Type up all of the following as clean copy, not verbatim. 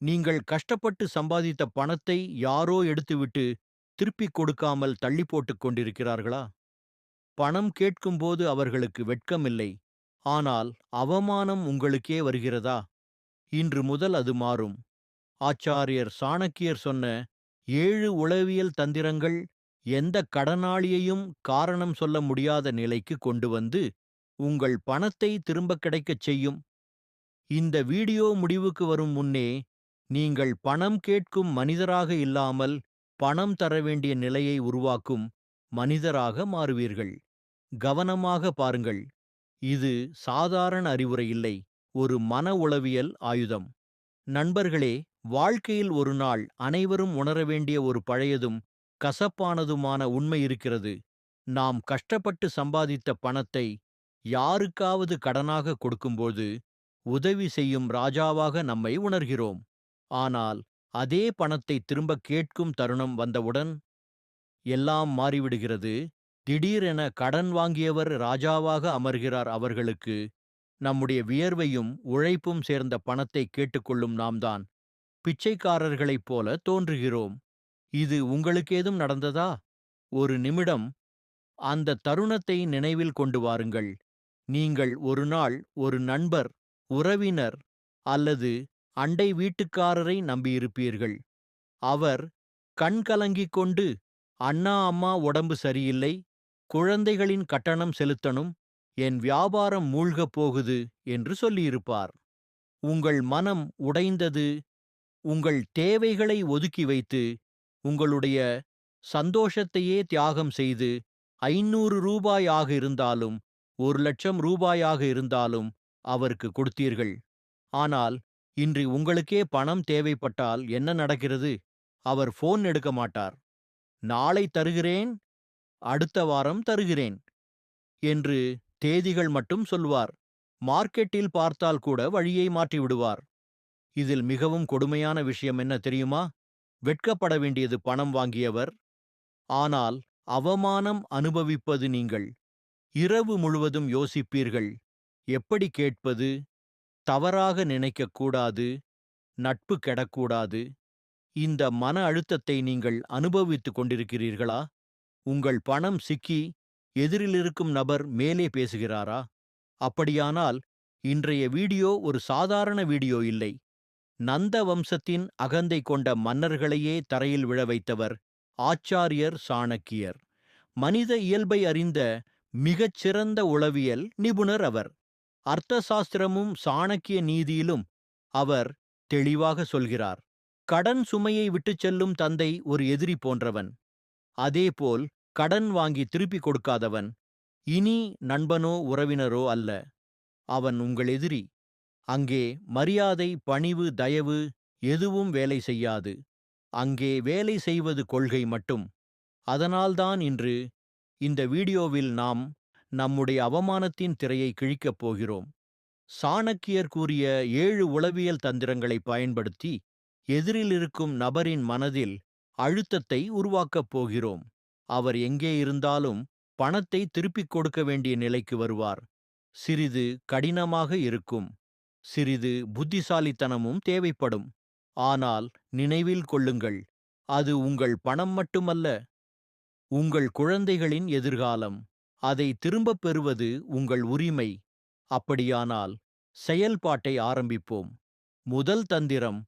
நீங்கள் கஷ்டப்பட்டு சம்பாதித்த பணத்தை யாரோ எடுத்துவிட்டு திருப்பிக் கொடுக்காமல் தள்ளி போட்டுக் கொண்டிருக்கிறார்களா? பணம் கேட்கும்போது அவர்களுக்கு வெட்கமில்லை. ஆனால் அவமானம் உங்களுக்கே வருகிறதா? இன்று முதல் அது மாறும். ஆச்சாரியர் சாணக்கியர் சொன்ன 7 உளவியல் தந்திரங்கள் எந்த கடனாளியையும் காரணம் சொல்ல முடியாத நிலைக்கு கொண்டு வந்து உங்கள் பணத்தை திரும்ப கிடைக்கச் செய்யும். இந்த வீடியோ முடிவுக்கு வரும் முன்னே நீங்கள் பணம் கேட்கும் மனிதராக இல்லாமல் பணம் தர வேண்டிய நிலையை உருவாக்கும் மனிதராக மாறுவீர்கள். கவனமாக பாருங்கள். இது சாதாரண அறிவுரை இல்லை, ஒரு மன உளவியல் ஆயுதம். நண்பர்களே, வாழ்க்கையில் ஒரு நாள் அனைவரும் உணர வேண்டிய ஒரு பழையதும் கசப்பானதுமான உண்மை இருக்கிறது. நாம் கஷ்டப்பட்டு சம்பாதித்த பணத்தை யாருக்காவது கடனாக கொடுக்கும்போது உதவி செய்யும் ராஜாவாக நம்மை உணர்கிறோம். ஆனால் அதே பணத்தை திரும்பக் கேட்கும் தருணம் வந்தவுடன் எல்லாம் மாறிவிடுகிறது. திடீரென கடன் வாங்கியவர் ராஜாவாக அமர்கிறார். அவர்களுக்கு நம்முடைய வியர்வையும் உழைப்பும் சேர்ந்த பணத்தை கேட்டுக்கொள்ளும் நாம்தான் பிச்சைக்காரர்களைப் போல தோன்றுகிறோம். இது உங்களுக்கேதும் நடந்ததா? ஒரு நிமிடம் அந்த தருணத்தை நினைவில் கொண்டு வாருங்கள். நீங்கள் ஒரு நாள் ஒரு நண்பர், உறவினர் அல்லது அண்டை வீட்டுக்காரரை நம்பியிருப்பீர்கள். அவர் கண் கலங்கிக் கொண்டு, அண்ணா அம்மா உடம்பு சரியில்லை, குழந்தைகளின் கட்டணம் செலுத்தணும், என் வியாபாரம் மூழ்கப் போகுது என்று சொல்லியிருப்பார். உங்கள் மனம் உடைந்தது. உங்கள் தேவைகளை ஒதுக்கி வைத்து உங்களுடைய சந்தோஷத்தையே தியாகம் செய்து 500 ரூபாயாக இருந்தாலும் 1,00,000 ரூபாயாக இருந்தாலும் அவருக்கு கொடுத்தீர்கள். ஆனால் இன்று உங்களுக்கே பணம் தேவைப்பட்டால் என்ன நடக்கிறது? அவர் போன் எடுக்க மாட்டார். நாளை தருகிறேன், அடுத்த வாரம் தருகிறேன் என்று தேதிகள் மட்டும் சொல்வார். மார்க்கெட்டில் பார்த்தால் கூட வழியை மாற்றி விடுவார். இதில் மிகவும் கொடுமையான விஷயம் என்ன தெரியுமா? வெட்கப்பட வேண்டியது பணம் வாங்கியவர், ஆனால் அவமானம் அனுபவிப்பது நீங்கள். இரவு முழுவதும் யோசிப்பீர்கள், எப்படி கேட்பது, தவறாக நினைக்கக்கூடாது, நட்பு கெடக்கூடாது. இந்த மன அழுத்தத்தை நீங்கள் அனுபவித்துக் கொண்டிருக்கிறீர்களா? உங்கள் பணம் சிக்கி எதிரிலிருக்கும் நபர் மேலே பேசுகிறாரா? அப்படியானால் இன்றைய வீடியோ ஒரு சாதாரண வீடியோ இல்லை. நந்த வம்சத்தின் அகந்தை கொண்ட மன்னர்களையே தரையில் விழ வைத்தவர் ஆச்சாரியர் சாணக்கியர். மனித இயல்பை அறிந்த மிகச் சிறந்த உளவியல் நிபுணர் அவர். அர்த்த சாஸ்திரமும் சாணக்கிய நீதியிலும் அவர் தெளிவாக சொல்கிறார். கடன் சுமையை விட்டுச் செல்லும் தந்தை ஒரு எதிரி போன்றவன். அதேபோல் கடன் வாங்கி திருப்பிக் கொடுக்காதவன் இனி நண்பனோ உறவினரோ அல்ல. அவன் உங்கள் எதிரி. அங்கே மரியாதை, பணிவு, தயவு எதுவும் வேலை செய்யாது. அங்கே வேலை செய்வது கொள்கை மட்டும். அதனால்தான் இன்று இந்த வீடியோவில் நாம் நம்முடைய அவமானத்தின் திரையை கிழிக்கப் போகிறோம். சாணக்கியர் கூறிய 7 உளவியல் தந்திரங்களை பயன்படுத்தி எதிரில் இருக்கும் நபரின் மனதில் அழுத்தத்தை உருவாக்கப் போகிறோம். அவர் எங்கே இருந்தாலும் பணத்தை திருப்பிக் கொடுக்க வேண்டிய நிலைக்கு வருவார். சிறிது கடினமாக இருக்கும். சிறிது புத்திசாலித்தனமும் தேவைப்படும். ஆனால் நினைவில் கொள்ளுங்கள், அது உங்கள் பணம் மட்டுமல்ல, உங்கள் குழந்தைகளின் எதிர்காலம். அதை திரும்பப் பெறுவது உங்கள் உரிமை. அப்படியானால் செயல்பாட்டை ஆரம்பிப்போம். முதல் தந்திரம்,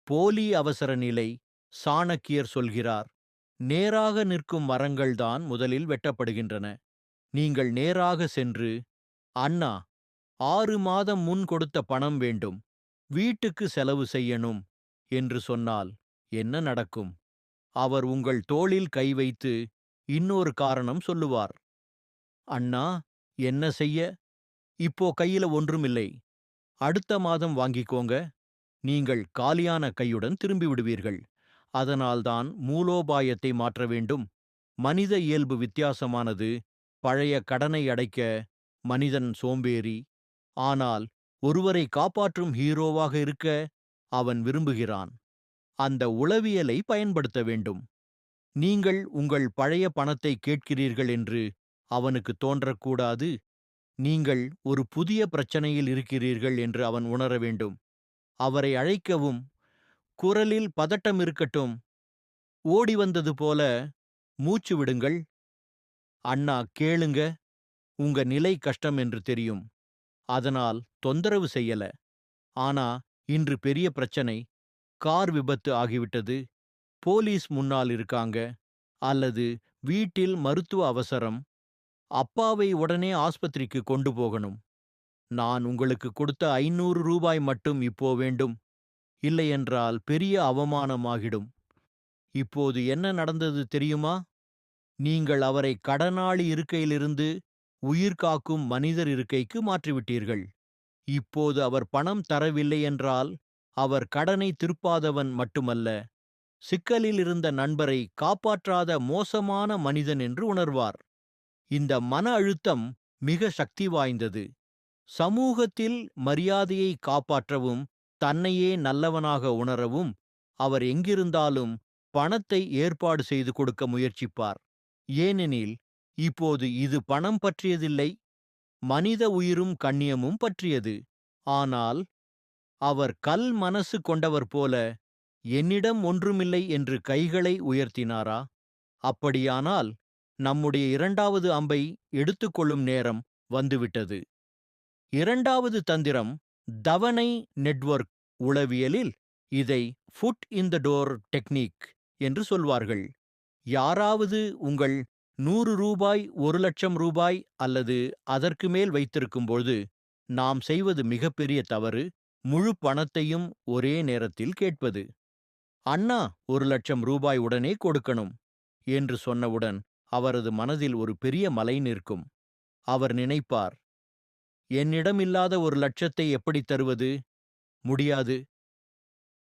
போலி அவசர நிலை. சாணக்கியர் சொல்கிறார், நேராக நிற்கும் மரங்கள்தான் முதலில் வெட்டப்படுகின்றன. நீங்கள் நேராக சென்று, அண்ணா, 6 மாதம் முன் கொடுத்த பணம் வேண்டும், வீட்டுக்கு செலவு செய்யணும் என்று சொன்னால் என்ன நடக்கும்? அவர் உங்கள் தோளில் கை வைத்து இன்னொரு காரணம் சொல்லுவார். அண்ணா, என்ன செய்ய? இப்போ கையில ஒன்றுமில்லை. அடுத்த மாதம் வாங்கிக்கோங்க. நீங்கள் காலியான கையுடன் திரும்பி விடுவீர்கள். அதனால்தான் மூலோபாயத்தை மாற்ற வேண்டும். மனித இயல்பு வித்தியாசமானது. பழைய கடனை அடைக்க மனிதன் சோம்பேறி. ஆனால் ஒருவரை காப்பாற்றும் ஹீரோவாக இருக்க அவன் விரும்புகிறான். அந்த உளவியலை பயன்படுத்த வேண்டும். நீங்கள் உங்கள் பழைய பணத்தை கேட்கிறீர்கள் என்று அவனுக்கு தோன்றக்கூடாது. நீங்கள் ஒரு புதிய பிரச்சனையில் இருக்கிறீர்கள் என்று அவன் உணர வேண்டும். அவரை அழைக்கவும் குரலில் பதட்டம் இருக்கட்டும். ஓடி வந்தது போல மூச்சு விடுங்கள். அண்ணா, கேளுங்க. உங்க நிலை கஷ்டம் என்று தெரியும். அதனால் தொந்தரவு செய்யல. ஆனா இன்று பெரிய பிரச்சனை. கார் விபத்து ஆகிவிட்டது. போலீஸ் முன்னால் இருக்காங்க. அல்லது வீட்டில் மருத்துவ அவசரம். அப்பாவை உடனே ஆஸ்பத்திரிக்கு கொண்டு போகணும். நான் உங்களுக்கு கொடுத்த 500 ரூபாய் மட்டும் இப்போ வேண்டும். இல்லையென்றால் பெரிய அவமானமாகிடும். இப்போது என்ன நடந்தது தெரியுமா? நீங்கள் அவரை கடனாளி இருக்கையிலிருந்து உயிர் காக்கும் மனிதர் இருக்கைக்கு மாற்றிவிட்டீர்கள். இப்போது அவர் பணம் தரவில்லை என்றால் அவர் கடனை திருப்பாதவன் மட்டுமல்ல, சிக்கலில் இருந்த நண்பரை காப்பாற்றாத மோசமான மனிதன் என்று உணர்வார். இந்த மன அழுத்தம் மிக சக்தி வாய்ந்தது. சமூகத்தில் மரியாதையை காப்பாற்றவும் தன்னையே நல்லவனாக உணரவும் அவர் எங்கிருந்தாலும் பணத்தை ஏற்பாடு செய்து கொடுக்க முயற்சிப்பார். ஏனெனில் இப்போது இது பணம் பற்றியதில்லை, மனித உயிரும் கண்ணியமும் பற்றியது. ஆனால் அவர் கல் மனசு கொண்டவர் போல என்னிடம் ஒன்றுமில்லை என்று கைகளை உயர்த்தினாரா? அப்படியானால் நம்முடைய 2வது அம்பை எடுத்துக்கொள்ளும் நேரம் வந்துவிட்டது. 2வது தந்திரம் தவணை நெட்வொர்க். உளவியலில் இதை food in the door technique என்று சொல்வார்கள். யாராவது உங்கள் 100 ரூபாய், 1,00,000 ரூபாய் அல்லது அதற்கு மேல் வைத்திருக்கும்போது நாம் செய்வது மிகப்பெரிய தவறு, முழு பணத்தையும் ஒரே நேரத்தில் கேட்பது. அண்ணா, 1,00,000 ரூபாய் உடனே கொடுக்கணும் என்று சொன்னவுடன் அவரது மனதில் ஒரு பெரிய மலை நிற்கும். அவர் நினைப்பார், என்னிடமில்லாத 1,00,000 எப்படி தருவது? முடியாது.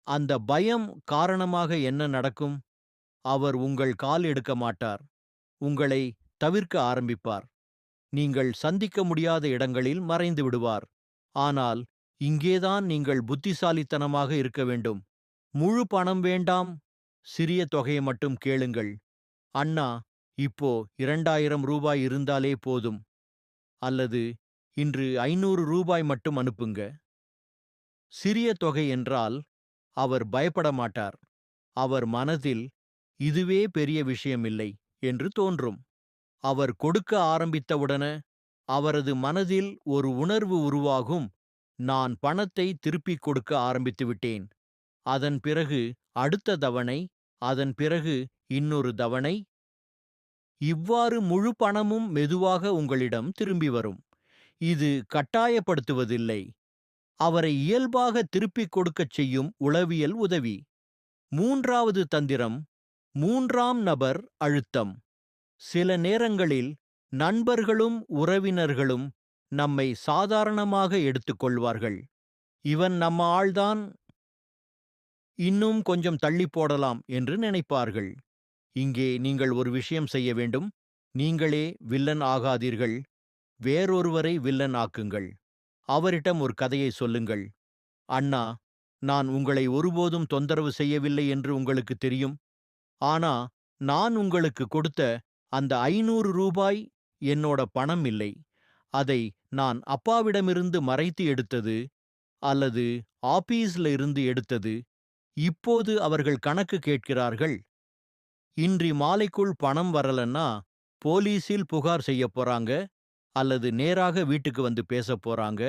அந்த பயம் காரணமாக என்ன நடக்கும்? அவர் உங்கள் கால் எடுக்க மாட்டார். உங்களை தவிர்க்க ஆரம்பிப்பார். நீங்கள் சந்திக்க முடியாத இடங்களில் மறைந்து விடுவார். ஆனால் இங்கேதான் நீங்கள் புத்திசாலித்தனமாக இருக்க வேண்டும். முழு பணம் வேண்டாம், சிறிய தொகையை மட்டும் கேளுங்கள். அண்ணா, இப்போ 2,000 ரூபாய் இருந்தாலே போதும். அல்லது இன்று 500 ரூபாய் மட்டும் அனுப்புங்க. சிறிய தொகை என்றால் அவர் பயப்பட மாட்டார். அவர் மனதில் இதுவே பெரிய விஷயமில்லை என்று தோன்றும். அவர் கொடுக்க ஆரம்பித்தவுடன அவரது மனதில் ஒரு உணர்வு உருவாகும், நான் பணத்தை திருப்பிக் கொடுக்க ஆரம்பித்து விட்டேன். அதன் பிறகு அடுத்த தவணை, அதன் பிறகு இன்னொரு தவணை. இவ்வாறு முழு பணமும் மெதுவாக உங்களிடம் திரும்பி வரும். இது கட்டாயப்படுத்துவதில்லை, அவரை இயல்பாக திருப்பிக் கொடுக்கச் செய்யும் உளவியல் உதவி. 3வது தந்திரம் 3ஆம் நபர் அழுத்தம். சில நேரங்களில் நண்பர்களும் உறவினர்களும் நம்மை சாதாரணமாக எடுத்துக்கொள்வார்கள். இவன் நம்ம ஆள்தான், இன்னும் கொஞ்சம் தள்ளி போடலாம் என்று நினைப்பார்கள். இங்கே நீங்கள் ஒரு விஷயம் செய்ய வேண்டும். நீங்களே வில்லன் ஆகாதீர்கள். வேறொருவரை வில்லன் ஆக்குங்கள். அவரிடம் ஒரு கதையை சொல்லுங்கள். அண்ணா, நான் உங்களை ஒருபோதும் தொந்தரவு செய்யவில்லை என்று உங்களுக்கு தெரியும். ஆனா நான் உங்களுக்கு கொடுத்த அந்த 500 ரூபாய் என்னோட பணம் இல்லை. அதை நான் அப்பாவிடமிருந்து மறைத்து எடுத்தது, அல்லது ஆபீஸ்ல இருந்து எடுத்தது. இப்போது அவர்கள் கணக்கு கேட்கிறார்கள். இன்றி மாலைக்குள் பணம் வரலன்னா போலீஸில் புகார் செய்யப் போறாங்க, அல்லது நேராக வீட்டுக்கு வந்து பேசப் போறாங்க.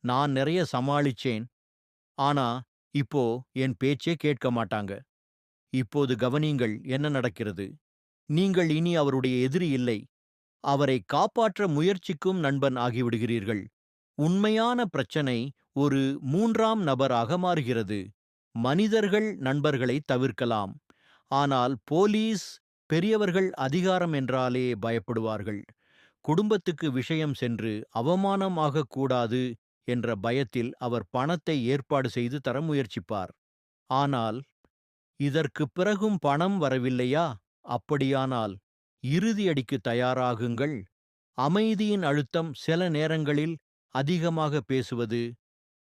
நான் நிறைய சமாளிச்சேன். ஆனா இப்போ என் பேச்சே கேட்க மாட்டாங்க. இப்போது கவனியுங்கள் என்ன நடக்கிறது. நீங்கள் இனி அவருடைய எதிரி இல்லை, அவரை காப்பாற்ற முயற்சிக்கும் நண்பன் ஆகிவிடுகிறீர்கள். உண்மையான பிரச்சனை ஒரு 3ஆம் நபராக மாறுகிறது. மனிதர்கள் நண்பர்களை தவிர்க்கலாம், ஆனால் போலீஸ், பெரியவர்கள் அதிகாரம் என்றாலே பயப்படுவார்கள். குடும்பத்துக்கு விஷயம் சென்று அவமானம் ஆகக்கூடாது என்ற பயத்தில் அவர் பணத்தை ஏற்பாடு செய்து தர முயற்சிப்பார். ஆனால் இதற்குப் பிறகும் பணம் வரவில்லையா? அப்படியானால் இறுதி அடிக்கு தயாராகுங்கள். அமைதியின் அழுத்தம். சில நேரங்களில் அதிகமாக பேசுவது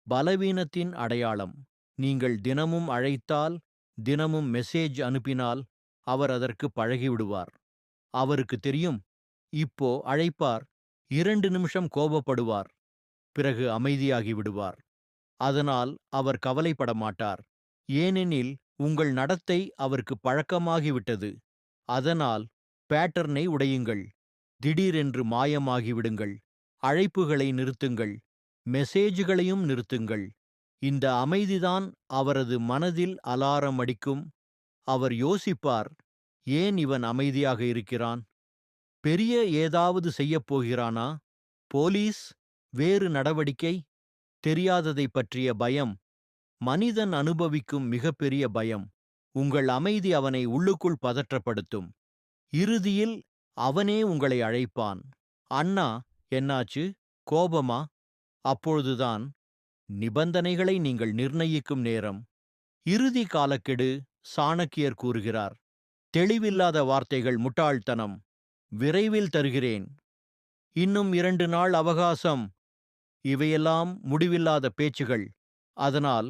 பலவீனத்தின் அடையாளம். நீங்கள் தினமும் அழைத்தால், தினமும் மெசேஜ் அனுப்பினால் அவர் அதற்கு பழகிவிடுவார். அவருக்கு தெரியும், இப்போ அழைப்பார், 2 நிமிஷம் கோபப்படுவார், பிறகு அமைதியாகி விடுவார். அதனால் அவர் கவலைப்பட மாட்டார். ஏனெனில் உங்கள் நடத்தை அவருக்கு பழக்கமாகிவிட்டது. அதனால் பேட்டர்னை உடையுங்கள். திடீரென்று மாயமாகிவிடுங்கள். அழைப்புகளை நிறுத்துங்கள். மெசேஜுகளையும் நிறுத்துங்கள். இந்த அமைதிதான் அவரது மனதில் அலாரம் அடிக்கும். அவர் யோசிப்பார், ஏன் இவன் அமைதியாக இருக்கிறான்? பெரிய ஏதாவது செய்யப் போகிறானா? போலீஸ்? வேறு நடவடிக்கை? தெரியாததைப் பற்றிய பயம். மனிதன் அனுபவிக்கும் மிகப்பெரிய பயம். உங்கள் அமைதி அவனை உள்ளுக்குள் பதற்றப்படுத்தும். இறுதியில் அவனே உங்களை அழைப்பான். அண்ணா, என்னாச்சு? கோபமா? அப்பொழுதுதான் நிபந்தனைகளை நீங்கள் நிர்ணயிக்கும் நேரம். இறுதி காலக்கெடு. சாணக்கியர் கூறுகிறார், தெளிவில்லாத வார்த்தைகள் முட்டாள்தனம். விரைவில் தருகிறேன். இன்னும் 2 நாள் அவகாசம். இவையெல்லாம் முடிவில்லாத பேச்சுகள். அதனால்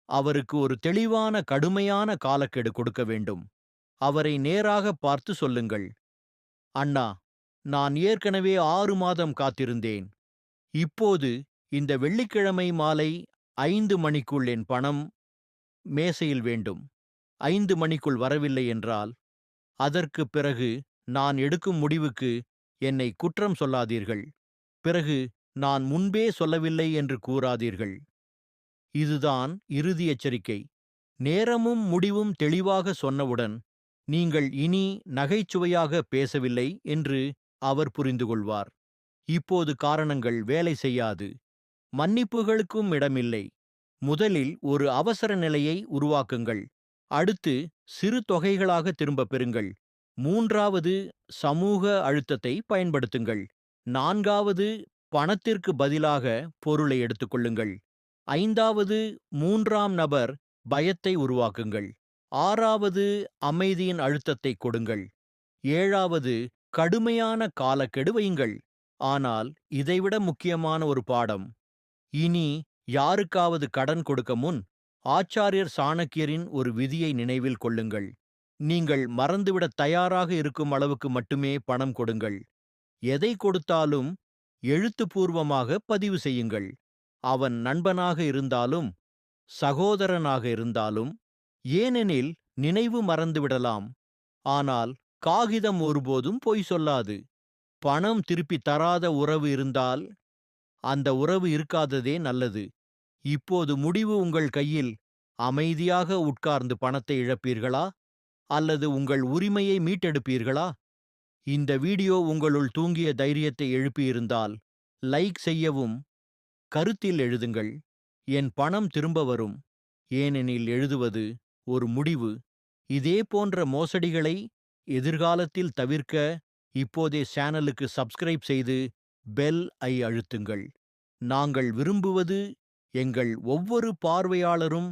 அவருக்கு ஒரு தெளிவான கடுமையான காலக்கெடு கொடுக்க வேண்டும். அவரை நேராக பார்த்து சொல்லுங்கள், அண்ணா, நான் ஏற்கனவே 6 மாதம் காத்திருந்தேன். இப்போது இந்த வெள்ளிக்கிழமை மாலை 5 மணிக்குள் என் பணம் மேசையில் வேண்டும். 5 மணிக்குள் வரவில்லை என்றால் அதற்குப் பிறகு நான் எடுக்கும் முடிவுக்கு என்னை குற்றம் சொல்லாதீர்கள். பிறகு நான் முன்பே சொல்லவில்லை என்று கூறாதீர்கள். இதுதான் இறுதி எச்சரிக்கை. நேரமும் முடிவும் தெளிவாக சொன்னவுடன் நீங்கள் இனி நகைச்சுவையாக பேசவில்லை என்று அவர் புரிந்துகொள்வார். இப்போது காரணங்கள் வேலை செய்யாது. மன்னிப்புகளுக்கும் இடமில்லை. முதலில் ஒரு அவசர நிலையை உருவாக்குங்கள். அடுத்து சிறு தொகைகளாக திரும்பப் பெறுங்கள். 3வது சமூக அழுத்தத்தை பயன்படுத்துங்கள். 4வது பணத்திற்கு பதிலாக பொருளை எடுத்துக்கொள்ளுங்கள். 5வது 3ஆம் நபர் பயத்தை உருவாக்குங்கள். 6வது அமைதியின் அழுத்தத்தை கொடுங்கள். 7வது கடுமையான காலக்கெடு வையுங்கள். ஆனால் இதைவிட முக்கியமான ஒரு பாடம். இனி யாருக்காவது கடன் கொடுக்க முன் ஆச்சாரியர் சாணக்கியரின் ஒரு விதியை நினைவில் கொள்ளுங்கள். நீங்கள் மறந்துவிடத் தயாராக இருக்கும் அளவுக்கு மட்டுமே பணம் கொடுங்கள். எதை கொடுத்தாலும் எழுத்துப்பூர்வமாக பதிவு செய்யுங்கள். அவன் நண்பனாக இருந்தாலும் சகோதரனாக இருந்தாலும். ஏனெனில் நினைவு மறந்துவிடலாம். ஆனால் காகிதம் ஒருபோதும் பொய் சொல்லாது. பணம் திருப்பி தராத உறவு இருந்தால் அந்த உறவு இருக்காததே நல்லது. இப்போது முடிவு உங்கள் கையில். அமைதியாக உட்கார்ந்து பணத்தை இழப்பீர்களா அல்லது உங்கள் உரிமையை மீட்டெடுப்பீர்களா? இந்த வீடியோ உங்களுள் தூங்கிய தைரியத்தை எழுப்பியிருந்தால் லைக் செய்யவும், கருத்தில் எழுதுங்கள், என் பணம் திரும்ப வரும். ஏனெனில் எழுதுவது ஒரு முடிவு. இதே போன்ற மோசடிகளை எதிர்காலத்தில் தவிர்க்க இப்போதே சேனலுக்கு சப்ஸ்கிரைப் செய்து பெல் ஐ அழுத்துங்கள். நாங்கள் விரும்புவது எங்கள் ஒவ்வொரு பார்வையாளரும்